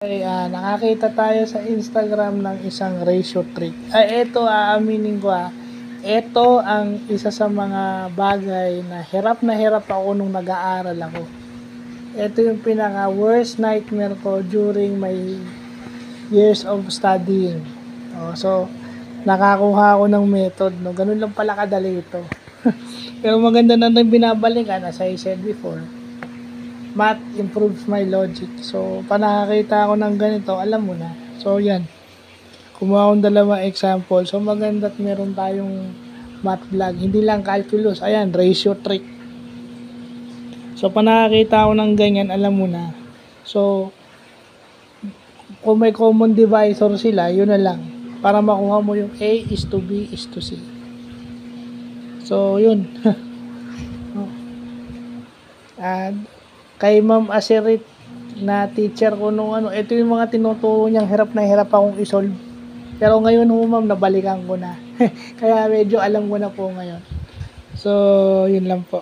Ay, nakakita tayo sa Instagram ng isang ratio trick. Ay, ito aaminin ko ito ang isa sa mga bagay na hirap ako nung nag-aaral ako. Ito yung pinaka worst nightmare ko during my years of studying. So, nakakuha ako ng method, no? Ganun lang pala kadali ito. Pero maganda na rin binabalikan, as I said before. Math improves my logic. So, panakakita ako ng ganito, alam mo na. So, yan. Kumuha akong dalawang example. So, maganda't meron tayong math vlog. Hindi lang calculus. Ayan, ratio trick. So, panakakita ako ng ganyan, alam mo na. So, kung may common divisor sila, yun na lang. Para makuha mo yung A is to B is to C. So, yun. And, kay Ma'am Asirit na teacher ko nung ito yung mga tinuturo niyang hirap na hirap akong isolve. Pero ngayon ma'am, nabalikan ko na. Kaya medyo alam ko na po ngayon. So, yun lang po.